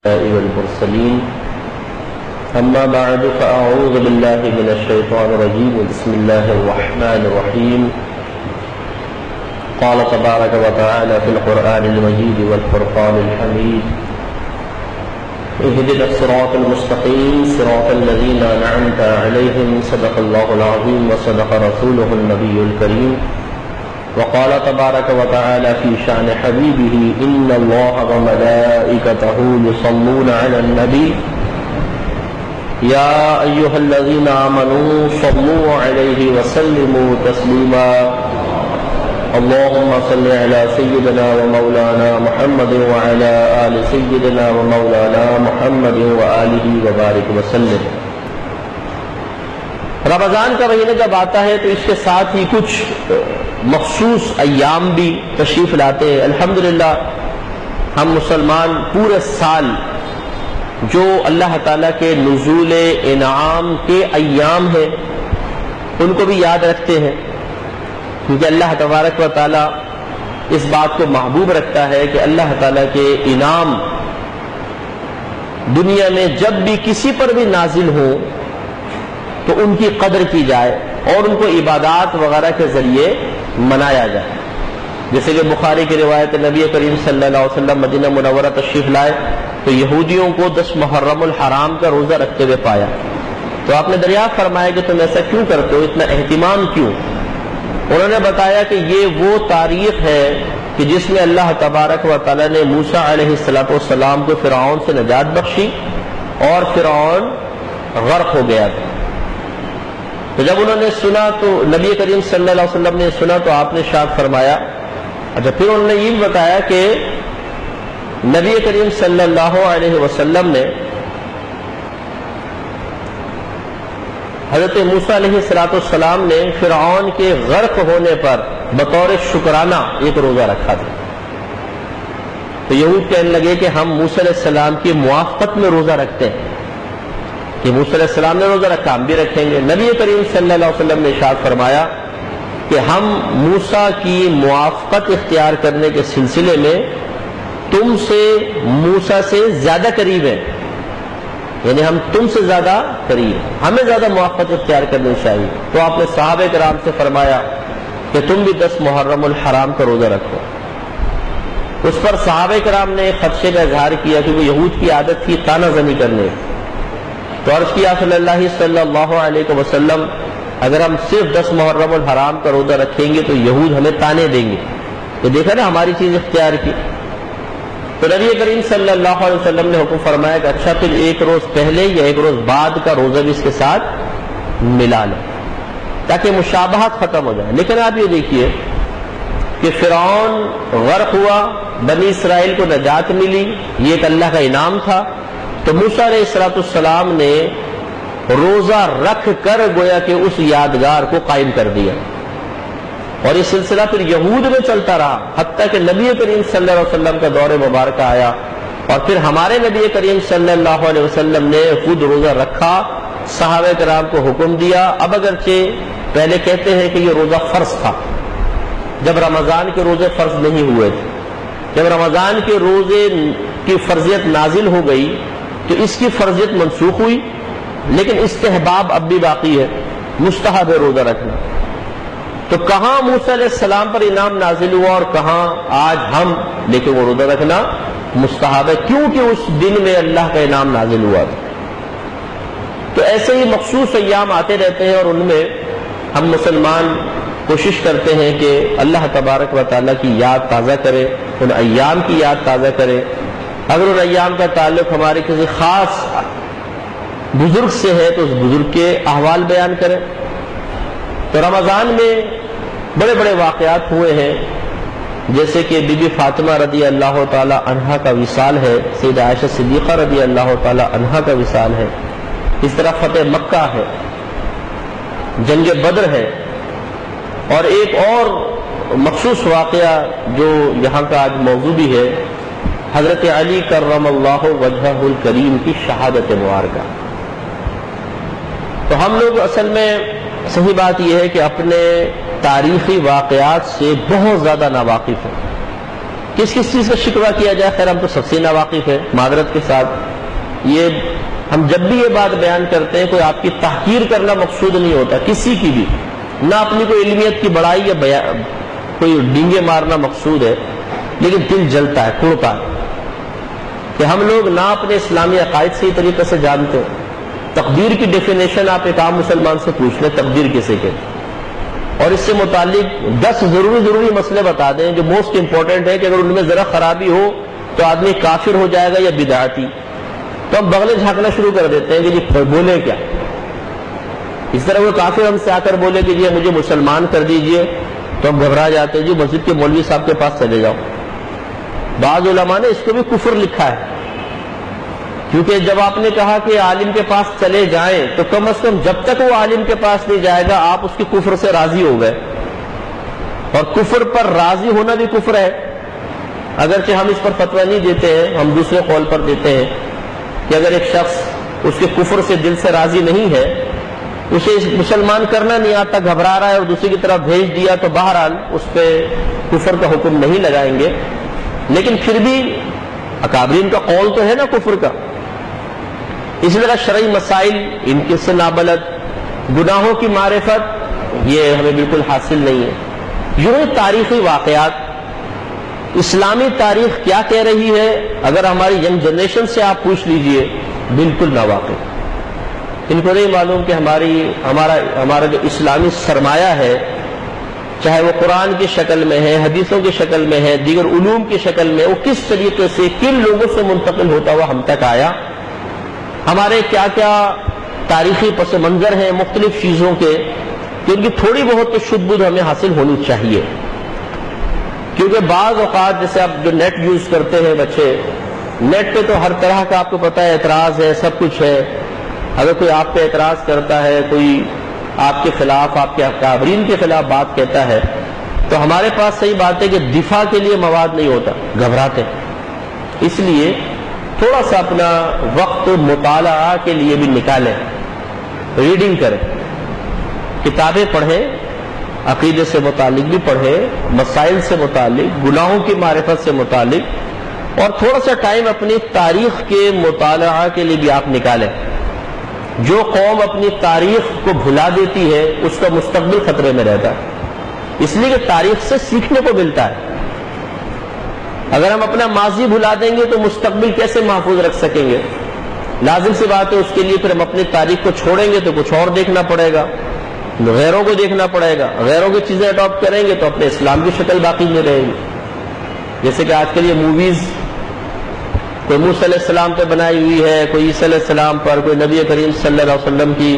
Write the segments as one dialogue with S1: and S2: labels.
S1: والمرسلين أما بعد فأعوذ بالله من الشيطان الرجيم بسم الله الرحمن الرحيم قال تبارك وتعالى في القرآن المجيد والفرقان الحميد اهدنا الصراط المستقيم صراط الذين أنعمت عليهم صدق الله العظيم وصدق رسوله النبي الكريم وقال تبارك وتعالى في شأن حبيبه إن الله وملائكته يصلون على النبي يا أيها الذين آمنوا صلوا عليه وسلموا تسليما اللهم صل على سيدنا ومولانا محمد وعلى آل سيدنا ومولانا محمد وآله وبارك وسلم۔ رمضان کا مہینہ جب آتا ہے تو اس کے ساتھ ہی کچھ مخصوص ایام بھی تشریف لاتے ہیں۔ الحمدللہ ہم مسلمان پورے سال جو اللہ تعالیٰ کے نزول انعام کے ایام ہیں ان کو بھی یاد رکھتے ہیں، کیونکہ اللہ تبارک و تعالیٰ اس بات کو محبوب رکھتا ہے کہ اللہ تعالیٰ کے انعام دنیا میں جب بھی کسی پر بھی نازل ہوں تو ان کی قدر کی جائے اور ان کو عبادات وغیرہ کے ذریعے منایا جائے۔ جیسے کہ بخاری کی روایت نبی کریم صلی اللہ علیہ وسلم مدینہ منورہ تشریف لائے تو یہودیوں کو 10 محرم الحرام کا روزہ رکھتے ہوئے پایا، تو آپ نے دریافت فرمایا کہ تم ایسا کیوں کرتے ہو، اتنا اہتمام کیوں؟ انہوں نے بتایا کہ یہ وہ تاریخ ہے کہ جس میں اللہ تبارک و تعالیٰ نے موسیٰ علیہ السلام کو فرعون سے نجات بخشی اور فرعون غرق ہو گیا تھا۔ تو جب انہوں نے سنا تو نبی کریم صلی اللہ علیہ وسلم نے سنا تو آپ نے ارشاد فرمایا، اچھا پھر انہوں نے یہ بتایا کہ نبی کریم صلی اللہ علیہ وسلم نے حضرت موسیٰ علیہ السلام نے فرعون کے غرق ہونے پر بطور شکرانہ ایک روزہ رکھا تھا۔ تو یہود کہنے لگے کہ ہم موسیٰ علیہ السلام کی موافقت میں روزہ رکھتے ہیں کہ موسیٰ علیہ السلام نے روزہ رکھا ہم بھی رکھیں گے۔ نبی کریم صلی اللہ علیہ وسلم نے ارشاد فرمایا کہ ہم موسیٰ کی موافقت اختیار کرنے کے سلسلے میں تم سے موسیٰ سے زیادہ قریب ہیں، یعنی ہم تم سے زیادہ قریب، ہمیں زیادہ موافقت اختیار کرنی چاہیے۔ تو آپ نے صحابہ کرام سے فرمایا کہ تم بھی 10 محرم الحرام کا روزہ رکھو۔ اس پر صحابہ کرام نے خدشے کا اظہار کیا کیونکہ یہود کی عادت تھی طعنہ زنی کرنے، تو عرض کیا صلی اللہ علیہ وسلم اگر ہم صرف 10 محرم الحرام کا روزہ رکھیں گے تو یہود ہمیں طعنے دیں گے، تو دیکھا نا ہماری چیز اختیار کی۔ تو نبی کریم صلی اللہ علیہ وسلم نے حکم فرمایا کہ اچھا پھر ایک روز پہلے یا ایک روز بعد کا روزہ بھی اس کے ساتھ ملا لیں تاکہ مشابہت ختم ہو جائے۔ لیکن آپ یہ دیکھیے کہ فرعون غرق ہوا، بنی اسرائیل کو نجات ملی، یہ ایک اللہ کا انعام تھا، تو موسیٰ علیہ السلام نے روزہ رکھ کر گویا کہ اس یادگار کو قائم کر دیا، اور یہ سلسلہ پھر یہود میں چلتا رہا حتیٰ کہ نبی کریم صلی اللہ علیہ وسلم کا دور مبارکہ آیا، اور پھر ہمارے نبی کریم صلی اللہ علیہ وسلم نے خود روزہ رکھا، صحابہ کرام کو حکم دیا۔ اب اگرچہ پہلے کہتے ہیں کہ یہ روزہ فرض تھا جب رمضان کے روزے فرض نہیں ہوئے تھے، جب رمضان کے روزے کی فرضیت نازل ہو گئی تو اس کی فرضیت منسوخ ہوئی، لیکن استحباب اب بھی باقی ہے، مستحب ہے روزہ رکھنا۔ تو کہاں موسیٰ علیہ السلام پر انعام نازل ہوا اور کہاں آج ہم، لیکن وہ روزہ رکھنا مستحب ہے کیونکہ اس دن میں اللہ کا انعام نازل ہوا تھا۔ تو ایسے ہی مخصوص ایام آتے رہتے ہیں اور ان میں ہم مسلمان کوشش کرتے ہیں کہ اللہ تبارک و تعالیٰ کی یاد تازہ کرے، ان ایام کی یاد تازہ کرے۔ اگر ان ایام کا تعلق ہمارے کسی خاص بزرگ سے ہے تو اس بزرگ کے احوال بیان کریں۔ تو رمضان میں بڑے بڑے واقعات ہوئے ہیں، جیسے کہ بی بی فاطمہ رضی اللہ تعالی عنہا کا وصال ہے، سیدہ عائشہ صدیقہ رضی اللہ تعالی عنہا کا وصال ہے، اس طرح فتح مکہ ہے، جنگ بدر ہے، اور ایک اور مخصوص واقعہ جو یہاں کا آج موضوع بھی ہے، حضرت علی کرم اللہ وجہہ الکریم کی شہادت مبارکہ۔ تو ہم لوگ اصل میں صحیح بات یہ ہے کہ اپنے تاریخی واقعات سے بہت زیادہ ناواقف ہیں، کس کس چیز کا شکوہ کیا جائے؟ خیر ہم تو سب سے ناواقف ہیں معذرت کے ساتھ. یہ ہم جب بھی یہ بات بیان کرتے ہیں کوئی آپ کی تحقیر کرنا مقصود نہیں ہوتا کسی کی بھی، نہ اپنی کوئی علمیت کی بڑائی یا کوئی ڈینگے مارنا مقصود ہے، لیکن دل جلتا ہے، کڑتا ہے کہ ہم لوگ نہ اپنے اسلامی عقائد صحیح طریقے سے جانتے ہیں. تقدیر کی ڈیفینیشن آپ ایک عام مسلمان سے پوچھ لیں تقدیر کسے کہتے، اور اس سے متعلق 10 ضروری مسئلے بتا دیں جو موسٹ امپورٹنٹ ہے کہ اگر ان میں ذرا خرابی ہو تو آدمی کافر ہو جائے گا یا بدعتی. تو ہم بغلیں جھانکنا شروع کر دیتے ہیں کہ جی بولے کیا. اس طرح وہ کافر ہم سے آ کر بولے کہ جی مجھے مسلمان کر دیجئے تو ہم گھبرا جاتے ہیں، جی مسجد کے مولوی صاحب کے پاس چلے جاؤ. بعض علماء نے اس کو بھی کفر لکھا ہے، کیونکہ جب آپ نے کہا کہ عالم کے پاس چلے جائیں تو کم از کم جب تک وہ عالم کے پاس نہیں جائے گا آپ اس کی کفر سے راضی ہو گئے، اور کفر پر راضی ہونا بھی کفر ہے. اگرچہ ہم اس پر فتویٰ نہیں دیتے ہیں، ہم دوسرے قول پر دیتے ہیں کہ اگر ایک شخص اس کے کفر سے دل سے راضی نہیں ہے، اسے مسلمان کرنا نہیں آتا، گھبرا رہا ہے اور دوسری کی طرف بھیج دیا، تو بہرحال اس پہ کفر کا حکم نہیں لگائیں گے. لیکن پھر بھی اکابرین کا قول تو ہے نا کفر کا. اسی طرح شرعی مسائل ان کے سے نابلد، گناہوں کی معرفت یہ ہمیں بالکل حاصل نہیں ہے. یوں ہی تاریخی واقعات، اسلامی تاریخ کیا کہہ رہی ہے اگر ہماری ینگ جنریشن سے آپ پوچھ لیجئے بالکل ناواقف. ان کو نہیں معلوم کہ ہمارا جو اسلامی سرمایہ ہے، چاہے وہ قرآن کی شکل میں ہے، حدیثوں کی شکل میں ہے، دیگر علوم کی شکل میں، وہ کس طریقے سے کن لوگوں سے منتقل ہوتا ہوا ہم تک آیا، ہمارے کیا کیا تاریخی پس منظر ہیں مختلف چیزوں کے، کہ ان کی تھوڑی بہت تو شدھ بدھ ہمیں حاصل ہونی چاہیے. کیونکہ بعض اوقات جیسے آپ جو نیٹ یوز کرتے ہیں بچے، نیٹ پہ تو ہر طرح کا آپ کو پتہ ہے اعتراض ہے، سب کچھ ہے. اگر کوئی آپ پہ اعتراض کرتا ہے، کوئی آپ کے خلاف، آپ کے اکابرین کے خلاف بات کہتا ہے، تو ہمارے پاس صحیح بات ہے کہ دفاع کے لیے مواد نہیں ہوتا، گھبراتے ہیں. اس لیے تھوڑا سا اپنا وقت مطالعہ کے لیے بھی نکالیں، ریڈنگ کریں، کتابیں پڑھیں، عقیدے سے متعلق بھی پڑھیں، مسائل سے متعلق، گناہوں کی معرفت سے متعلق، اور تھوڑا سا ٹائم اپنی تاریخ کے مطالعہ کے لیے بھی آپ نکالیں. جو قوم اپنی تاریخ کو بھلا دیتی ہے اس کا مستقبل خطرے میں رہتا ہے، اس لیے کہ تاریخ سے سیکھنے کو ملتا ہے. اگر ہم اپنا ماضی بھلا دیں گے تو مستقبل کیسے محفوظ رکھ سکیں گے؟ لازم سی بات ہے اس کے لیے پھر ہم اپنی تاریخ کو چھوڑیں گے تو کچھ اور دیکھنا پڑے گا، غیروں کو دیکھنا پڑے گا. غیروں کی چیزیں اڈاپٹ کریں گے تو اپنے اسلام کی شکل باقی نہیں رہے گی. جیسے کہ آج کل یہ موویز کوئی موسیٰ علیہ السلام پہ بنائی ہوئی ہے، کوئی عیسیٰ علیہ السلام پر، کوئی نبی کریم صلی اللہ علیہ وسلم کی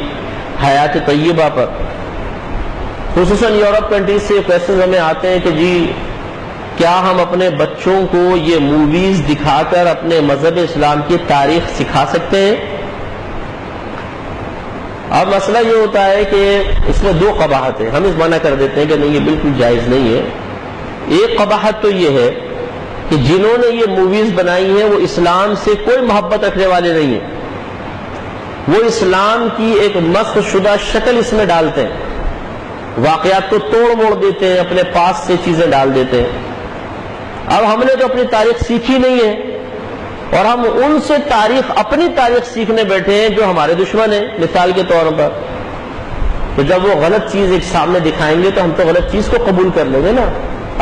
S1: حیات طیبہ پر. خصوصاً یورپ کنٹریز سے کویسچنز ہمیں آتے ہیں کہ جی کیا ہم اپنے بچوں کو یہ موویز دکھا کر اپنے مذہب اسلام کی تاریخ سکھا سکتے ہیں؟ اب مسئلہ یہ ہوتا ہے کہ اس میں 2 قباحت ہیں. ہم اس منع کر دیتے ہیں کہ نہیں یہ بالکل جائز نہیں ہے. ایک قباحت تو یہ ہے کہ جنہوں نے یہ موویز بنائی ہیں وہ اسلام سے کوئی محبت رکھنے والے نہیں ہیں، وہ اسلام کی ایک مسخ شدہ شکل اس میں ڈالتے ہیں، واقعات کو توڑ موڑ دیتے ہیں، اپنے پاس سے چیزیں ڈال دیتے ہیں. اب ہم نے تو اپنی تاریخ سیکھی نہیں ہے اور ہم ان سے اپنی تاریخ سیکھنے بیٹھے ہیں جو ہمارے دشمن ہیں. مثال کے طور پر تو جب وہ غلط چیز ایک سامنے دکھائیں گے تو ہم تو غلط چیز کو قبول کر لیں گے نا،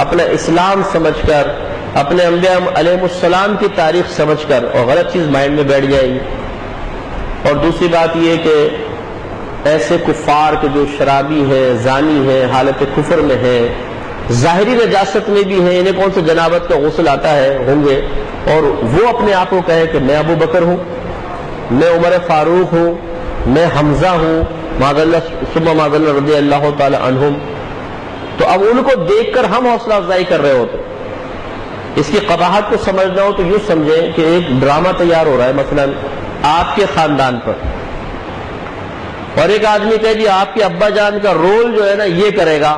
S1: اپنا اسلام سمجھ کر، اپنے انبیاء علیہ السلام کی تاریخ سمجھ کر، اور غلط چیز مائنڈ میں بیٹھ جائے گی. اور دوسری بات یہ کہ ایسے کفار کے جو شرابی ہیں، زانی ہیں، حالت کفر میں ہیں، ظاہری نجاست میں بھی ہیں، انہیں کون سے جنابت کا غسل آتا ہے ہوں گے، اور وہ اپنے آپ کو کہیں کہ میں ابو بکر ہوں، میں عمر فاروق ہوں، میں حمزہ ہوں، معاذ اللہ ثم معاذ اللہ رضی اللہ تعالی عنہم. تو اب ان کو دیکھ کر ہم حوصلہ افزائی کر رہے ہوتے. اس کی قباحت کو سمجھنا ہو تو یوں سمجھیں کہ ایک ڈرامہ تیار ہو رہا ہے مثلا آپ کے خاندان پر، اور ایک آدمی کہے جی آپ کے ابا جان کا رول جو ہے نا یہ کرے گا،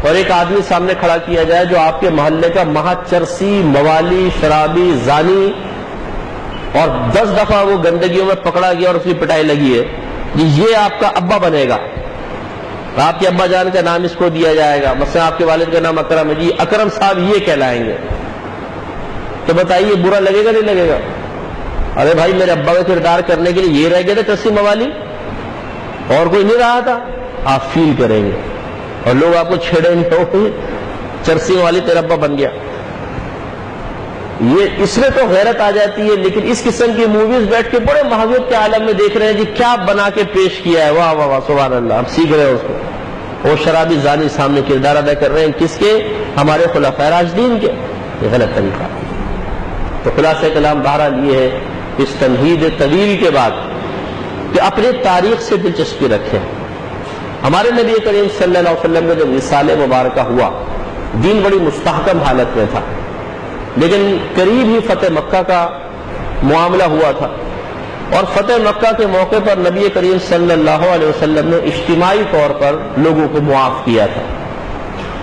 S1: اور ایک آدمی سامنے کھڑا کیا جائے جو آپ کے محلے کا مہا چرسی، موالی، شرابی، زانی، اور 10 دفعہ وہ گندگیوں میں پکڑا گیا اور اس کی پٹائی لگی ہے، یہ آپ کا ابا بنے گا. آپ کے ابا جان کا نام اس کو دیا جائے گا، مثلا آپ کے والد کا نام اکرم ہے، جی اکرم صاحب یہ کہلائیں گے. تو بتائیے برا لگے گا نہیں لگے گا؟ ارے بھائی میرے ابا کا کردار کرنے کے لیے یہ رہ گیا تھا چرسی موالی، اور کوئی نہیں رہا تھا، آپ فیل کریں گے اور لوگ آپ کو چھیڑیں گے، چرسی موالی تیرا ابا بن گیا۔ یہ اس میں تو غیرت آ جاتی ہے، لیکن اس قسم کی موویز بیٹھ کے بڑے مہاویت کے عالم میں دیکھ رہے ہیں جی کیا بنا کے پیش کیا ہے، واہ واہ واہ سبحان اللہ، آپ سیکھ رہے ہیں اس کو۔ وہ شرابی زانی سامنے کردار ادا کر رہے ہیں، کس کے؟ ہمارے خلفائے راشدین کے۔ یہ غلط طریقہ۔ تو خلاصہ کلام بہرحال یہ ہے اس تمہید طویل کے بعد کہ اپنے تاریخ سے دلچسپی رکھیں۔ ہمارے نبی کریم صلی اللہ علیہ وسلم میں جب وصال مبارکہ ہوا، دین بڑی مستحکم حالت میں تھا، لیکن قریب ہی فتح مکہ کا معاملہ ہوا تھا، اور فتح مکہ کے موقع پر نبی کریم صلی اللہ علیہ وسلم نے اجتماعی طور پر لوگوں کو معاف کیا تھا۔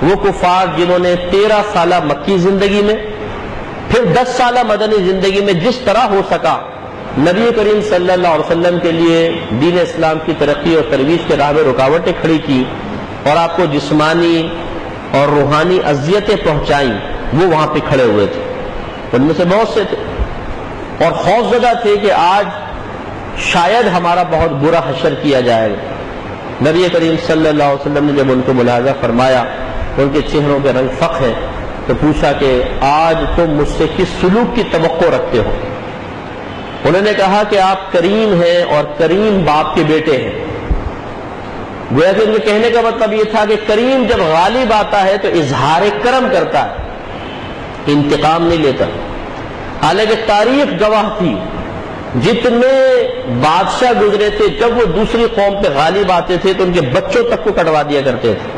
S1: وہ کفار جنہوں نے 13 سالہ مکی زندگی میں، پھر 10 سالہ مدنی زندگی میں جس طرح ہو سکا نبی کریم صلی اللہ علیہ وسلم کے لیے دین اسلام کی ترقی اور ترویج کے راہ میں رکاوٹیں کھڑی کی اور آپ کو جسمانی اور روحانی اذیتیں پہنچائیں، وہ وہاں پہ کھڑے ہوئے تھے، ان میں سے بہت سے تھے، اور خوفزدہ تھے کہ آج شاید ہمارا بہت برا حشر کیا جائے گا۔ نبی کریم صلی اللہ علیہ وسلم نے جب ان کو ملاحظہ فرمایا، ان کے چہروں پہ رنگ فخر ہے، تو پوچھا کہ آج تم مجھ سے کس سلوک کی توقع رکھتے ہو؟ انہوں نے کہا کہ آپ کریم ہیں اور کریم باپ کے بیٹے ہیں۔ گویا کہ ان کے کہنے کا مطلب یہ تھا کہ کریم جب غالب آتا ہے تو اظہار کرم کرتا ہے، انتقام نہیں لیتا۔ حالانکہ تاریخ گواہ تھی، جتنے بادشاہ گزرے تھے جب وہ دوسری قوم پہ غالب آتے تھے تو ان کے بچوں تک کو کٹوا دیا کرتے تھے۔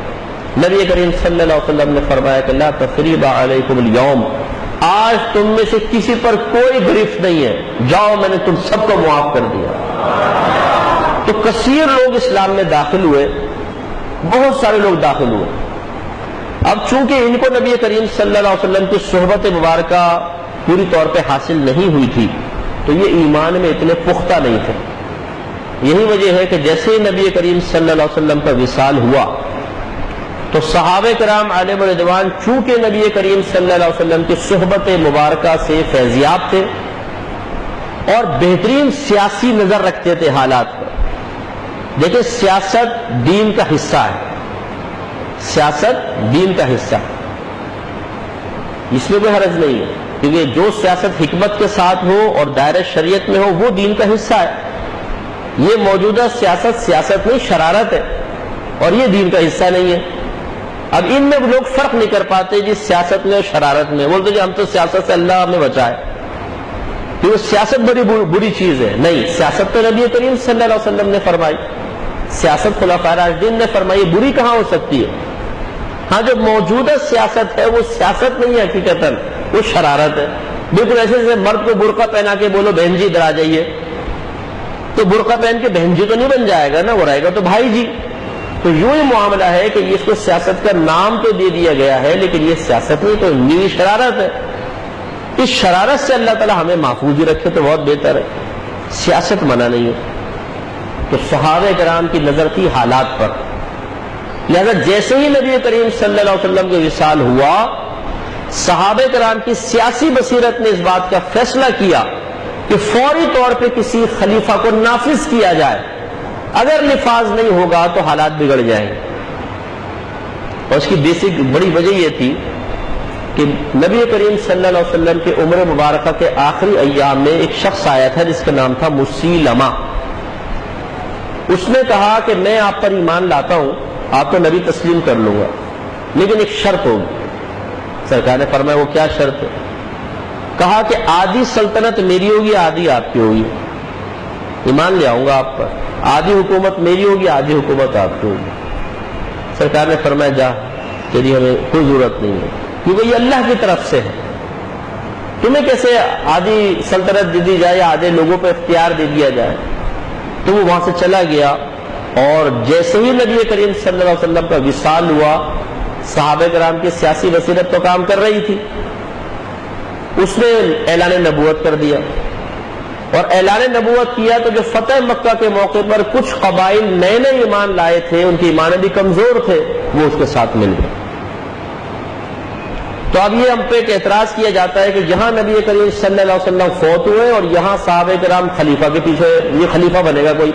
S1: نبی کریم صلی اللہ علیہ وسلم نے فرمایا کہ لا تثریب علیکم اليوم، آج تم میں سے کسی پر کوئی گرفت نہیں ہے، جاؤ میں نے تم سب کو معاف کر دیا۔ تو کثیر لوگ اسلام میں داخل ہوئے، بہت سارے لوگ داخل ہوئے۔ اب چونکہ ان کو نبی کریم صلی اللہ علیہ وسلم کی صحبت مبارکہ پوری طور پہ حاصل نہیں ہوئی تھی تو یہ ایمان میں اتنے پختہ نہیں تھے۔ یہی وجہ ہے کہ جیسے نبی کریم صلی اللہ علیہ وسلم کا وصال ہوا تو صحابہ کرام علیہم رضوان چونکہ نبی کریم صلی اللہ علیہ وسلم کی صحبت مبارکہ سے فیضیاب تھے اور بہترین سیاسی نظر رکھتے تھے حالات پر۔ دیکھیں سیاست دین کا حصہ ہے، سیاست دین کا حصہ ہے، اس میں کوئی حرج نہیں ہے، کیونکہ جو سیاست حکمت کے ساتھ ہو اور دائرہ شریعت میں ہو وہ دین کا حصہ ہے۔ یہ موجودہ سیاست سیاست نہیں شرارت ہے، اور یہ دین کا حصہ نہیں ہے۔ اب ان میں لوگ فرق نہیں کر پاتے جس سیاست میں اور شرارت میں، بولتے جی ہم تو سیاست سے اللہ ہمیں بچائے، کہ وہ سیاست بڑی بری چیز ہے۔ نہیں، سیاست تو نبی کریم صلی اللہ علیہ وسلم نے فرمائی، سیاست خلفائے راشدین نے فرمائی، بری کہاں ہو سکتی ہے؟ ہاں جو موجودہ سیاست ہے وہ سیاست نہیں ہے، حقیقتاً وہ شرارت ہے۔ بالکل ایسے جیسے مرد کو برقع پہنا کے بولو بہن جی ادھر آ جائیے، تو برقع پہن کے بہن جی تو نہیں بن جائے گا نا، وہ رہے گا تو بھائی جی۔ تو یوں ہی معاملہ ہے کہ اس کو سیاست کا نام تو دے دیا گیا ہے، لیکن یہ سیاست نہیں تو نیوی شرارت ہے۔ اس شرارت سے اللہ تعالیٰ ہمیں محفوظ ہی رکھے تو بہت بہتر ہے، سیاست منع نہیں ہے۔ تو صحابہ کرام کی نظر تھی حالات پر، لہذا جیسے ہی نبی کریم صلی اللہ علیہ وسلم کا وصال ہوا، صحابہ کرام کی سیاسی بصیرت نے اس بات کا فیصلہ کیا کہ فوری طور پہ کسی خلیفہ کو نافذ کیا جائے، اگر نفاذ نہیں ہوگا تو حالات بگڑ جائیں گے۔ اور اس کی بیسک بڑی وجہ یہ تھی کہ نبی کریم صلی اللہ علیہ وسلم کے عمر مبارکہ کے آخری ایام میں ایک شخص آیا تھا جس کا نام تھا مسیلمہ۔ اس نے کہا کہ میں آپ پر ایمان لاتا ہوں، آپ تو نبی تسلیم کر لوں گا، لیکن ایک شرط ہوگی۔ سرکار نے فرمایا وہ کیا شرط ہے؟ کہا کہ آدھی سلطنت میری ہوگی، آدھی آپ کی ہوگی، ایمان لے آؤں گا آپ پر، آدھی حکومت میری ہوگی، آدھی حکومت آپ کی ہوگی۔ سرکار نے فرمایا جا، تیری ہمیں کوئی ضرورت نہیں ہے، کیونکہ یہ اللہ کی طرف سے ہے، تمہیں کیسے آدھی سلطنت دے دی جائے یا آدھے لوگوں پہ اختیار دے دیا جائے۔ تو وہ وہاں سے چلا گیا، اور جیسے ہی نبی کریم صلی اللہ علیہ وسلم کا وصال ہوا، صحابہ کرام کی سیاسی بصیرت تو کام کر رہی تھی، اس نے اعلان نبوت کر دیا، اور اعلان نبوت کیا تو جو فتح مکہ کے موقع پر کچھ قبائل نئے نئے ایمان لائے تھے، ان کے ایمان بھی کمزور تھے، وہ اس کے ساتھ مل گئے۔ تو تو اب یہ ہم پہ ایک اعتراض کیا جاتا ہے کہ یہاں نبی کریم صلی اللہ علیہ وسلم فوت ہوئے اور یہاں صحابہ کرام خلیفہ کے پیچھے، یہ خلیفہ بنے گا کوئی؟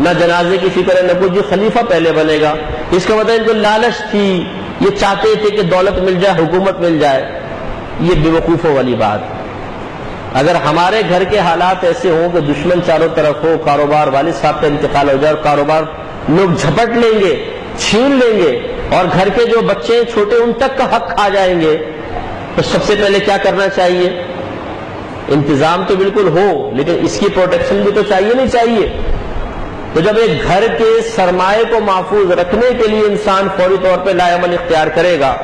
S1: نہ جنازے کی فکر ہے نہ کچھ، یہ خلیفہ پہلے بنے گا۔ اس کا مطلب ان کو لالچ تھی، یہ چاہتے تھے کہ دولت مل جائے، حکومت مل جائے۔ یہ بے وقوفوں والی بات۔ اگر ہمارے گھر کے حالات ایسے ہوں کہ دشمن چاروں طرف ہو، کاروبار والد صاحب کا انتقال ہو جائے اور کاروبار لوگ جھپٹ لیں گے، چھین لیں گے، اور گھر کے جو بچے ہیں چھوٹے ان تک کا حق کھا جائیں گے، تو سب سے پہلے کیا کرنا چاہیے؟ انتظام تو بالکل ہو، لیکن اس کی پروٹیکشن بھی تو چاہیے نہیں چاہیے؟ تو جب ایک گھر کے سرمایہ کو محفوظ رکھنے کے لیے انسان فوری طور پہ لا عمل اختیار کرے گا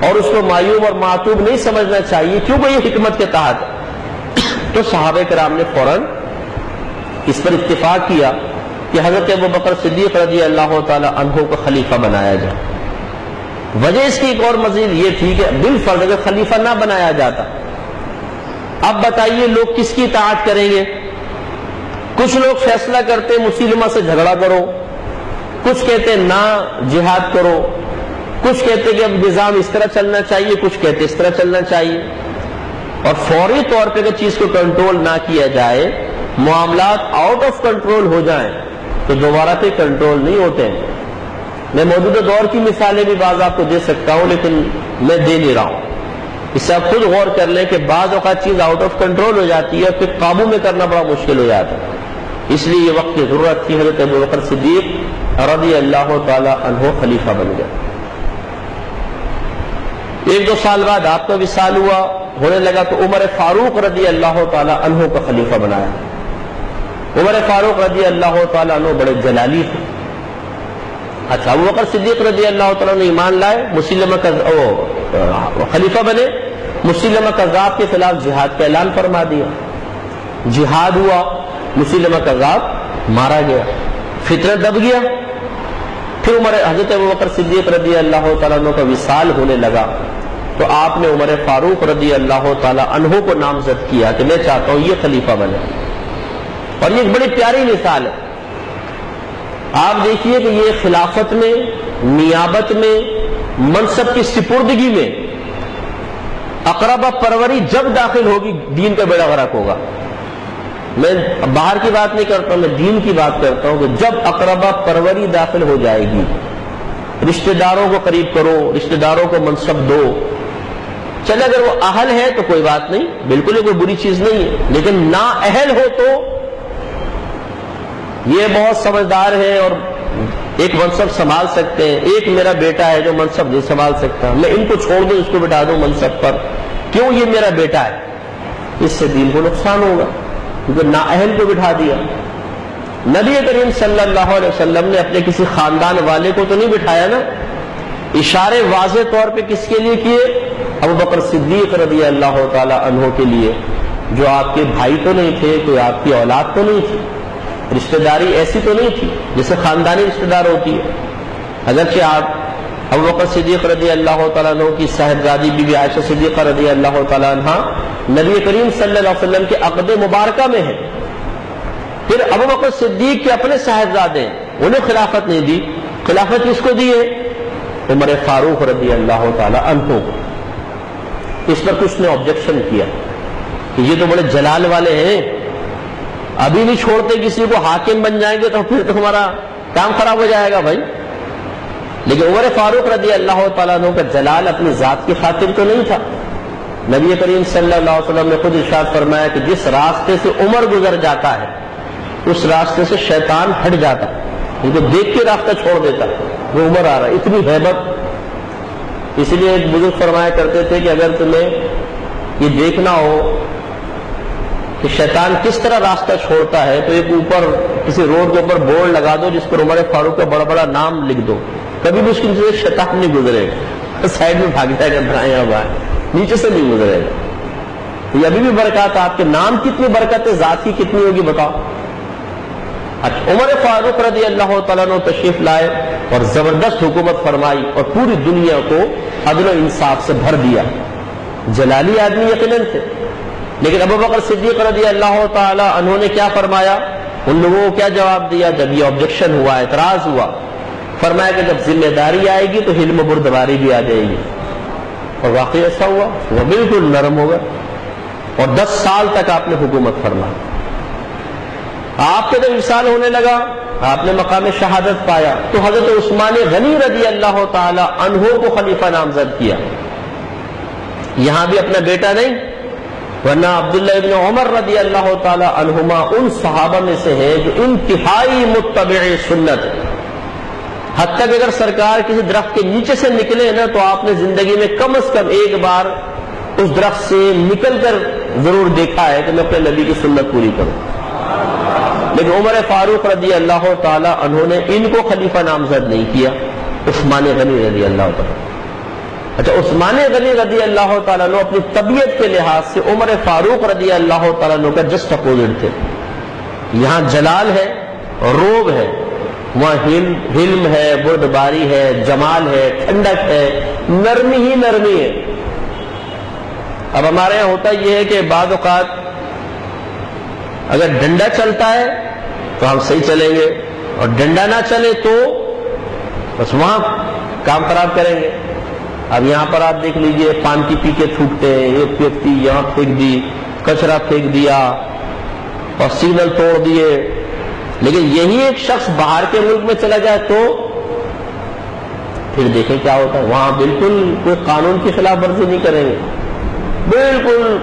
S1: اور اس کو معیوب اور معتوب نہیں سمجھنا چاہیے، کیونکہ یہ حکمت کے تحت، تو صحابہ کرام نے فوراً اس پر اتفاق کیا کہ حضرت ابوبکر صدیق رضی اللہ تعالی عنہ کو خلیفہ بنایا جائے۔ وجہ اس کی ایک اور مزید یہ تھی کہ بالفرض اگر خلیفہ نہ بنایا جاتا، اب بتائیے لوگ کس کی اطاعت کریں گے؟ کچھ لوگ فیصلہ کرتے مسلمہ سے جھگڑا کرو، کچھ کہتے نہ جہاد کرو، کچھ کہتے کہ اب نظام اس طرح چلنا چاہیے، کچھ کہتے اس طرح چلنا چاہیے۔ اور فوری طور پہ اگر چیز کو کنٹرول نہ کیا جائے، معاملات آؤٹ آف کنٹرول ہو جائیں تو دوبارہ پہ کنٹرول نہیں ہوتے ہیں۔ میں موجودہ دور کی مثالیں بھی بعض آپ کو دے سکتا ہوں، لیکن میں دے نہیں رہا ہوں۔ اس سے آپ خود غور کر لیں کہ بعض اوقات چیز آؤٹ آف کنٹرول ہو جاتی ہے، پھر قابو میں کرنا بڑا مشکل ہو جاتا ہے۔ اس لیے یہ وقت کی ضرورت تھی، حضرت ابوبکر صدیق رضی اللہ تعالی عنہ خلیفہ بن گئے۔ ایک دو سال بعد آپ کا وصال ہوا، ہونے لگا تو عمر فاروق رضی اللہ تعالی عنہ کا خلیفہ بنایا۔ عمر فاروق رضی اللہ تعالی عنہ بڑے جلالی تھے۔ اچھا، ابوبکر صدیق رضی اللہ تعالیٰ نے ایمان لائے، مسلمہ خلیفہ بنے، مسلمہ کذاب کے خلاف جہاد کا اعلان فرما دیا، جہاد ہوا، مسلمہ کذاب مارا گیا، فتنہ دب گیا۔ پھر حضرت ابوبکر صدیق رضی اللہ تعالیٰ عنہ کا وصال ہونے لگا تو آپ نے عمر فاروق رضی اللہ تعالیٰ عنہ کو نامزد کیا کہ میں چاہتا ہوں یہ خلیفہ بنے۔ اور یہ ایک بڑی پیاری مثال ہے۔ آپ دیکھیے کہ یہ خلافت میں، نیابت میں، منصب کی سپردگی میں اقربہ پروری جب داخل ہوگی دین کا بیڑا غرق ہوگا۔ میں باہر کی بات نہیں کرتا ہوں، میں دین کی بات کرتا ہوں کہ جب اقربہ پروری داخل ہو جائے گی، رشتہ داروں کو قریب کرو، رشتہ داروں کو منصب دو، چلے اگر وہ اہل ہے تو کوئی بات نہیں، بالکل یہ کوئی بری چیز نہیں ہے، لیکن نا اہل ہو تو یہ بہت سمجھدار ہے اور ایک منصب سنبھال سکتے ہیں، ایک میرا بیٹا ہے جو منصب نہیں سنبھال سکتا، میں ان کو چھوڑ دوں، اس کو بٹھا دوں منصب پر، کیوں؟ یہ میرا بیٹا ہے۔ اس سے دین کو نقصان ہوگا کیونکہ نااہل کو بٹھا دیا۔ نبی کریم صلی اللہ علیہ وسلم نے اپنے کسی خاندان والے کو تو نہیں بٹھایا نا، اشارے واضح طور پہ کس کے لیے کیے؟ ابوبکر صدیق رضی اللہ تعالی عنہ کے لیے، جو آپ کے بھائی تو نہیں تھے، کوئی آپ کی اولاد تو نہیں تھی، رشتہ داری ایسی تو نہیں تھی جیسے خاندانی رشتہ دار ہوتی ہے۔ اگرچہ آپ ابوبکر صدیق رضی اللہ تعالیٰ عنہ کی صاحبزادی بی بی عائشہ صدیقہ رضی اللہ تعالیٰ عنہ نبی کریم صلی اللہ علیہ وسلم کے عقد مبارکہ میں ہے، پھر ابوبکر صدیق کے اپنے صاحبزادے ہیں، انہیں خلافت نہیں دی، خلافت کس کو دی ہے؟ عمر فاروق رضی اللہ تعالیٰ عنہ کو۔ اس پر کچھ نے آبجیکشن کیا کہ یہ تو بڑے جلال والے ہیں، ابھی نہیں چھوڑتے کسی کو، حاکم بن جائیں گے تو پھر تو ہمارا کام خراب ہو جائے گا بھائی۔ لیکن عمر فاروق رضی اللہ تعالیٰ عنہ کا جلال اپنی ذات کی خاطر تو نہیں تھا۔ نبی کریم صلی اللہ علیہ وسلم نے خود ارشاد فرمایا کہ جس راستے سے عمر گزر جاتا ہے اس راستے سے شیطان ہٹ جاتا ہے، ان کو دیکھ کے راستہ چھوڑ دیتا ہے، وہ عمر آ رہا ہے، اتنی ہیبت۔ اسی لیے ایک بزرگ فرمایا کرتے تھے کہ اگر تمہیں یہ دیکھنا ہو کہ شیطان کس طرح راستہ چھوڑتا ہے تو ایک اوپر کسی روڈ کے اوپر بورڈ لگا دو جس پر عمر فاروق کا بڑا بڑا نام لکھ دو، کبھی بھی اس کی سے شیطان نہیں گزرے گا، سائڈ میں بھاگ جائے گا، دائیں بائیں، نیچے سے نہیں گزرے گا۔ یہ ابھی بھی برکات، آپ کے نام کتنی برکت ہے، ذات کی کتنی ہوگی بتاؤ۔ اچھا، عمر فاروق رضی اللہ تعالیٰ عنہ تشریف لائے اور زبردست حکومت فرمائی اور پوری دنیا کو عدل و انصاف سے بھر دیا۔ جلالی آدمی یقیناً تھے، لیکن ابوبکر صدیق رضی اللہ تعالی عنہ نے کیا فرمایا؟ ان لوگوں کو کیا جواب دیا جب یہ آبجیکشن ہوا، اعتراض ہوا؟ فرمایا کہ جب ذمہ داری آئے گی تو حلم و بردباری بھی آ جائے گی، اور واقعی ایسا ہوا، وہ بالکل نرم ہو گئے اور 10 سال تک آپ نے حکومت فرمائی۔ آپ کے جب وصال ہونے لگا، آپ نے مقام شہادت پایا، تو حضرت عثمان غنی رضی اللہ تعالی عنہ کو خلیفہ نامزد کیا۔ یہاں بھی اپنا بیٹا نہیں، ورنہ عبداللہ ابن عمر رضی اللہ تعالی عنہما ان صحابہ میں سے ہیں جو انتہائی متبع سنت، حتیٰ کہ اگر سرکار کسی درخت کے نیچے سے نکلے نا تو آپ نے زندگی میں کم از کم ایک بار اس درخت سے نکل کر ضرور دیکھا ہے کہ میں اپنے نبی کی سنت پوری کروں۔ لیکن عمر فاروق رضی اللہ تعالی عنہ نے ان کو خلیفہ نامزد نہیں کیا، عثمان غنی رضی اللہ تعالی۔ اچھا، عثمان غنی رضی اللہ تعالیٰ عنہ اپنی طبیعت کے لحاظ سے عمر فاروق رضی اللہ تعالیٰ عنہ کا جسٹ اپوزٹ تھے۔ یہاں جلال ہے، روب ہے، وہاں حلم ہے، بردباری ہے، جمال ہے، ٹھنڈک ہے، نرمی ہی نرمی ہے۔ اب ہمارے یہاں ہوتا یہ ہے کہ بعض اوقات اگر ڈنڈا چلتا ہے تو ہم صحیح چلیں گے، اور ڈنڈا نہ چلے تو بس وہاں کام خراب کریں گے۔ اب یہاں پر آپ دیکھ لیجئے، پان کی پی کے تھوکتے ہیں، ایک ویکتی یہاں پھینک دی، کچرا پھینک دیا اور سگنل توڑ دیے۔ لیکن یہی ایک شخص باہر کے ملک میں چلا جائے تو پھر دیکھیں کیا ہوتا ہے، وہاں بالکل کوئی قانون کی خلاف ورزی نہیں کریں گے، بالکل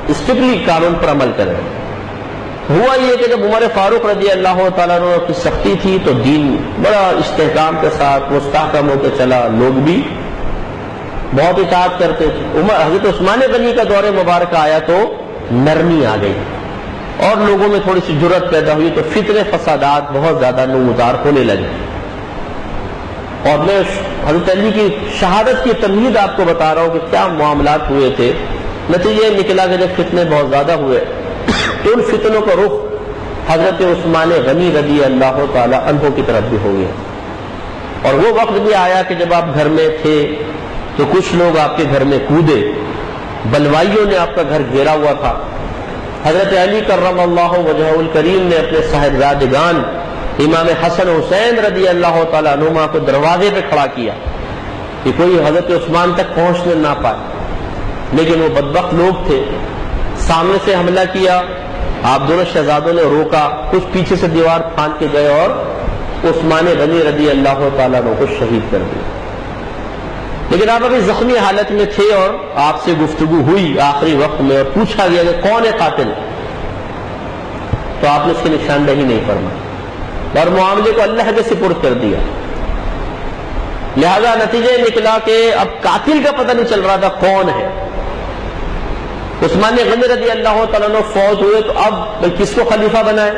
S1: اسٹرکٹلی قانون پر عمل کریں گے۔ ہوا یہ کہ جب عمر فاروق رضی اللہ تعالیٰ عنہ کی سختی تھی تو دین بڑا استحکام کے ساتھ مستحکم ہو کے چلا، لوگ بھی بہت اطاعت کرتے تھے۔ حضرت عثمان غنی کا دور مبارک آیا تو نرمی آ گئی اور لوگوں میں تھوڑی سی جرأت پیدا ہوئی، تو فتنے فسادات بہت زیادہ نمودار ہونے لگے۔ اور میں حضرت علی کی شہادت کی تمہید آپ کو بتا رہا ہوں کہ کیا معاملات ہوئے تھے۔ نتیجہ نکلا کہ جب فتنے بہت زیادہ ہوئے تو ان فتنوں کا رخ حضرت عثمان غنی رضی اللہ تعالی عنہ کی طرف بھی ہو گیا۔ اور وہ وقت بھی آیا کہ جب آپ گھر میں تھے تو کچھ لوگ آپ کے گھر میں کودے، بلوائیوں نے آپ کا گھر گھیرا ہوا تھا۔ حضرت علی کرم اللہ وجہہ الکریم نے اپنے صاحبزادگان امام حسن حسین رضی اللہ تعالی عنہما کو دروازے پہ کھڑا کیا کہ کوئی حضرت عثمان تک پہنچنے نہ پائے، لیکن وہ بدبخت لوگ تھے، سامنے سے حملہ کیا، آپ دونوں شہزادوں نے روکا، کچھ پیچھے سے دیوار پھاند کے گئے اور عثمان غنی رضی اللہ تعالیٰ عنہ کو شہید کر دیا۔ لیکن آپ ابھی زخمی حالت میں تھے اور آپ سے گفتگو ہوئی آخری وقت میں اور پوچھا گیا کہ کون ہے قاتل، تو آپ نے اس کی نشاندہی نہیں فرمائی اور معاملے کو اللہ کے سپرد کر دیا۔ لہذا نتیجہ نکلا کہ اب قاتل کا پتہ نہیں چل رہا تھا کون ہے۔ عثمان غنی رضی اللہ تعالیٰ عنہ فوت ہوئے تو اب کس کو خلیفہ بنائے؟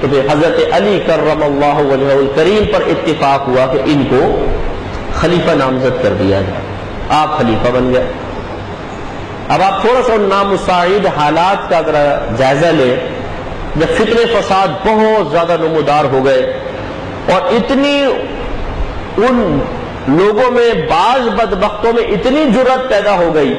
S1: تو پھر حضرت علی کرم اللہ وجہہ الکریم پر اتفاق ہوا کہ ان کو خلیفہ نامزد کر دیا جائے، آپ خلیفہ بن گئے۔ اب آپ تھوڑا سا نامساعد حالات کا اگر جائزہ لیں، جب فتنے فساد بہت زیادہ نمودار ہو گئے اور اتنی ان لوگوں میں بعض بدبختوں میں اتنی جرأت پیدا ہو گئی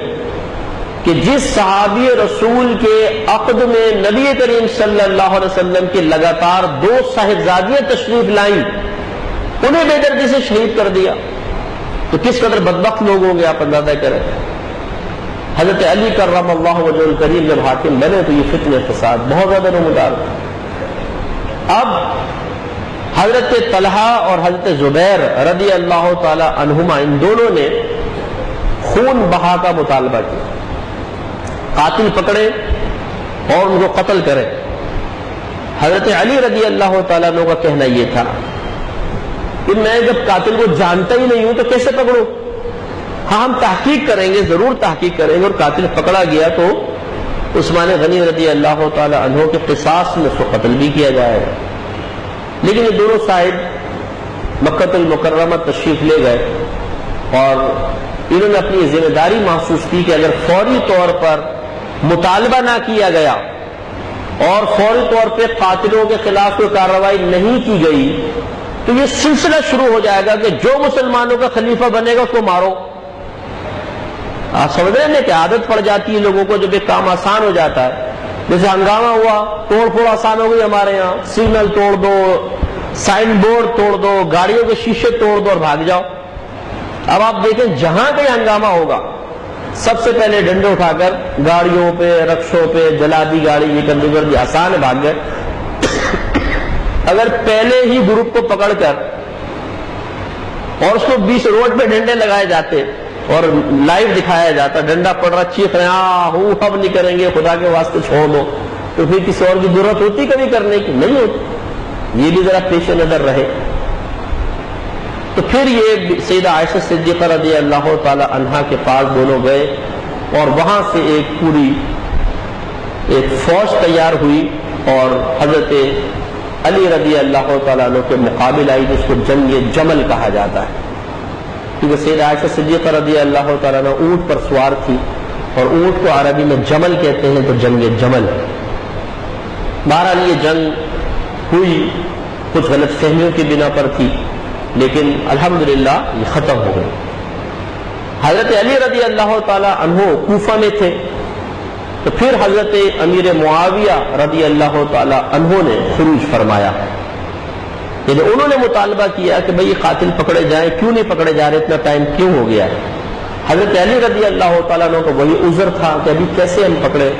S1: کہ جس صحابی رسول کے عقد میں نبی کریم صلی اللہ علیہ وسلم کی لگاتار 2 صاحبزادیاں تشریف لائیں، انہیں بے دردی سے شہید کر دیا، تو کس قدر بدبخت لوگ ہوں گے آپ اندازہ کریں۔ حضرت علی کرم اللہ وجہ الکریم جب حاکم بنے تو یہ فتنے فساد بہت زیادہ نمودار۔ اب حضرت طلحہ اور حضرت زبیر رضی اللہ تعالی عنہما ان دونوں نے خون بہا کا مطالبہ کیا، قاتل پکڑے اور ان کو قتل کرے۔ حضرت علی رضی اللہ تعالیٰ عنہ کا کہنا یہ تھا کہ میں جب قاتل کو جانتا ہی نہیں ہوں تو کیسے پکڑوں؟ ہاں ہم تحقیق کریں گے، ضرور تحقیق کریں گے، اور قاتل پکڑا گیا تو عثمان غنی رضی اللہ تعالی عنہ کے قصاص میں اس کو قتل بھی کیا جائے گا۔ لیکن یہ دونوں صاحب مکہ المکرمہ تشریف لے گئے اور انہوں نے اپنی ذمہ داری محسوس کی کہ اگر فوری طور پر مطالبہ نہ کیا گیا اور فوری طور پہ قاتلوں کے خلاف کوئی کارروائی نہیں کی گئی تو یہ سلسلہ شروع ہو جائے گا کہ جو مسلمانوں کا خلیفہ بنے گا اس کو مارو۔ آپ سمجھ رہے ہیں کہ عادت پڑ جاتی ہے لوگوں کو، جب ایک کام آسان ہو جاتا ہے، جیسے ہنگامہ ہوا، توڑ پھوڑ آسان ہو گئی ہمارے یہاں، سگنل توڑ دو، سائن بورڈ توڑ دو، گاڑیوں کے شیشے توڑ دو اور بھاگ جاؤ۔ اب آپ دیکھیں جہاں کہیں ہنگامہ ہوگا سب سے پہلے ڈنڈے اٹھا کر گاڑیوں پہ رکشوں پہ جلا دی گاڑی، یہ کر دی، آسان ہے، بھاگ گئے۔ اگر پہلے ہی گروپ کو پکڑ کر اور اس کو 20 روڈ پہ ڈنڈے لگائے جاتے اور لائیو دکھایا جاتا، ڈنڈا پڑ رہا، چیخ رہے ہیں اب نہیں کریں گے، خدا کے واسطے چھوڑ دو، تو پھر کسی اور کی ضرورت ہوتی کبھی کرنے کی؟ نہیں ہوتی۔ یہ بھی ذرا پیش نظر رہے۔ تو پھر یہ سیدہ عائشہ صدیقہ رضی اللہ تعالی عنہا کے پاس دونوں گئے اور وہاں سے ایک فوج تیار ہوئی اور حضرت علی رضی اللہ تعالیٰ عنہ کے مقابل آئی، جس کو جنگ جمل کہا جاتا ہے، کیونکہ سیدہ عائشہ صدیقہ رضی اللہ تعالیٰ عنہ اونٹ پر سوار تھی، اور اونٹ کو عربی میں جمل کہتے ہیں، تو جنگ جمل۔ بہرحال یہ جنگ ہوئی، کچھ غلط فہمیوں کی بنا پر تھی، لیکن الحمدللہ یہ ختم ہو گئی۔ حضرت علی رضی اللہ تعالیٰ عنہ کوفہ میں تھے، تو پھر حضرت امیر معاویہ رضی اللہ تعالی عنہ نے خروج فرمایا، یعنی انہوں نے مطالبہ کیا کہ بھئی قاتل پکڑے جائیں، کیوں نہیں پکڑے جا رہے، اتنا ٹائم کیوں ہو گیا ہے؟ حضرت علی رضی اللہ تعالیٰ عنہ کو وہی عذر تھا کہ ابھی کیسے ہم پکڑے،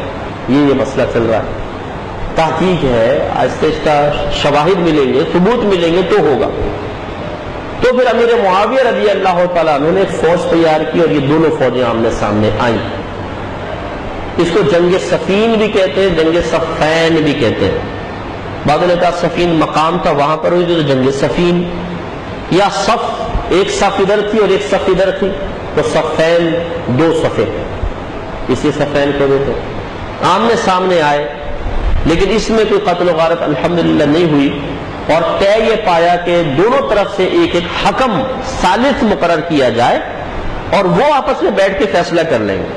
S1: یہ مسئلہ چل رہا ہے، تحقیق ہے، آہستہ آہستہ شواہد ملیں گے، ثبوت ملیں گے تو ہوگا۔ تو پھر امیر معاویہ رضی اللہ تعالیٰ عنہ نے ایک فوج تیار کی، اور یہ دونوں فوجیں آمنے سامنے آئیں۔ اس کو جنگ صفین بھی کہتے ہیں، جنگ صفین بھی کہتے ہیں۔ بعض نے کہا صفین مقام تھا، وہاں پر ہوئی تو جنگ صفین، یا صف، ایک صف ادھر تھی اور ایک صف ادھر تھی، تو صفین، دو صفیں، اسی صفین کو دیتے۔ آمنے سامنے آئے، لیکن اس میں کوئی قتل و غارت الحمدللہ نہیں ہوئی، اور طے یہ پایا کہ دونوں طرف سے ایک ایک حکم ثالث مقرر کیا جائے، اور وہ آپس میں بیٹھ کے فیصلہ کر لیں گے۔